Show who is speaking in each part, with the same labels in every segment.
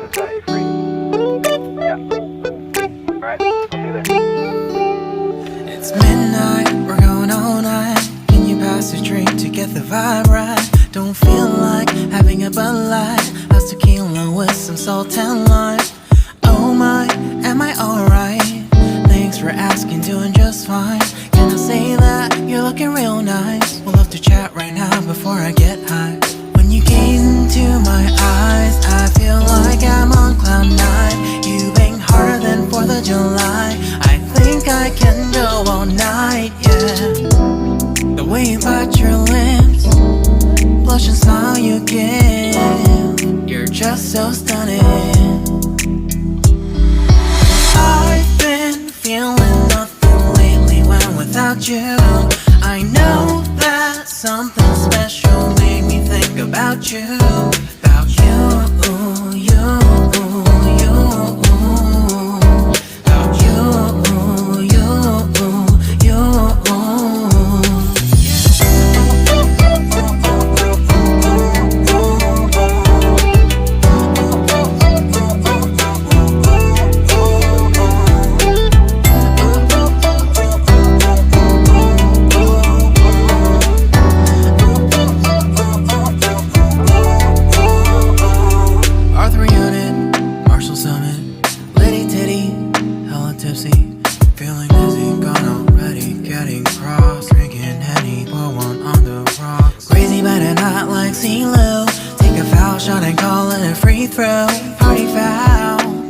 Speaker 1: to set you free. Yeah. Alright, I'll see you there.
Speaker 2: It's midnight, we're going all night. Can you pass a drink to get the vibe right? Don't feel like having a Bud Light. How's tequila with some salt and lime? Oh my, am I alright? Thanks for asking, doing just fine. Can I say that you're looking real nice? We'll have to chat right now before I get high. When you gaze into my eyes, I feel like I'm on cloud nine. You bang harder than 4th of July. I think I can go all night, yeah. The way you bite your lips, blush and smile you give, you're just so stunning. I've been feeling nothing lately when without you. I know that something special made me think about you. About you, you, you. About you, you, you.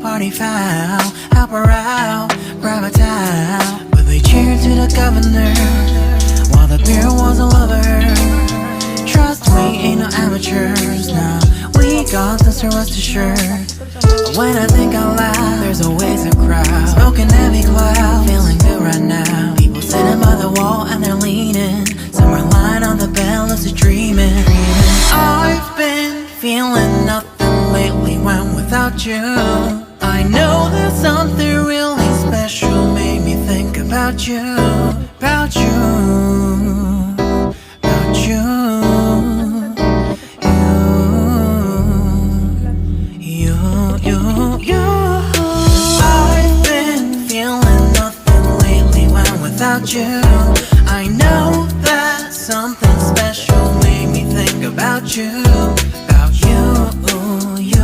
Speaker 2: Party foul, help her out, grab a towel. But they cheered to the governor while the beer was a lover. Trust me, ain't no amateurs now. We got this, so rest assured. When I think out loud, there's always a crowd. Smoking heavy cloud, feeling good right now. People sitting by the wall and they're leaning. Some are lying on the bed, lucid dreaming. I've been feeling nothing lately when without you. I know that something really special made me think about you. About you. About you. You. I've been feeling nothing lately when without you. I know that something special made me think about you. About you, you.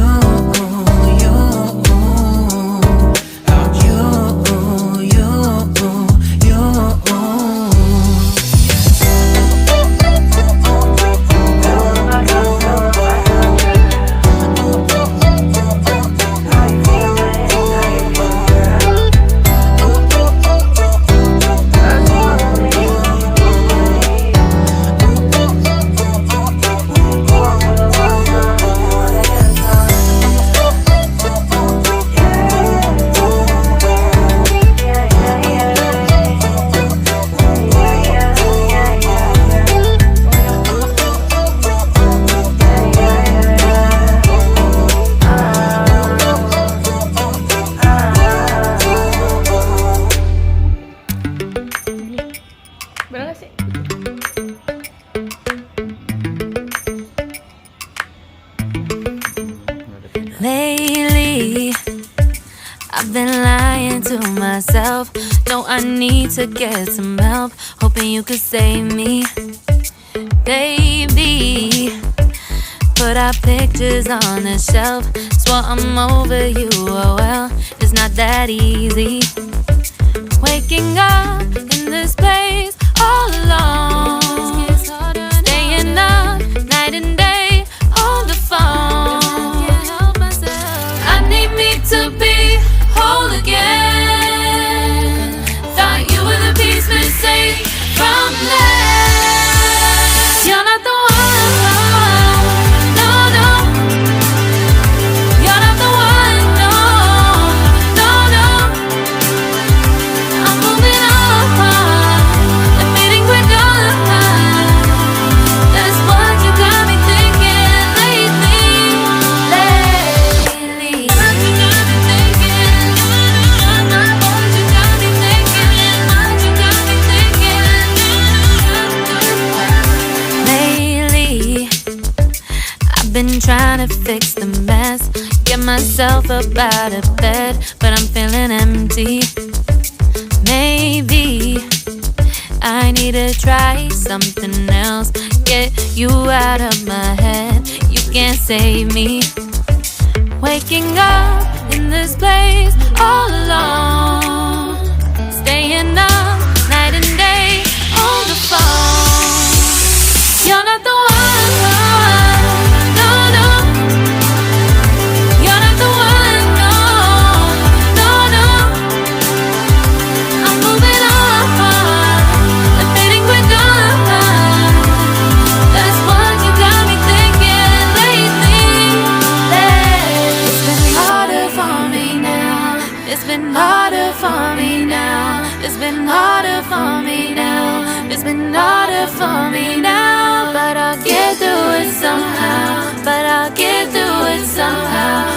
Speaker 3: Lately, I've been lying to myself. No, I need to get some help. Hoping you could save me, baby. Put our pictures on the shelf. Swore I'm over you, oh well. It's not that easy. Waking up in this place all alone. Staying up night and day on the phone. To be whole again. Thought you were the piece missing from that. You're not the one, no, no. You're not the one, no, no, no. I'm moving on and meeting with God. That's what you got me thinking lately. get myself up out of bed, but I'm feeling empty. Maybe I need to try something else. Get you out of my head, you can't save me. Waking up in this place all alone, staying up night and day on the phone. You're not the one, no, no. You're not the one, no, no, no. I'm moving on, I'm fading quicker. That's what you got me thinking lately. It's been harder for me now. It's been harder for me now. It's been harder for me now. It's been harder for me now. But I'll get through it somehow. But I'll get through it somehow.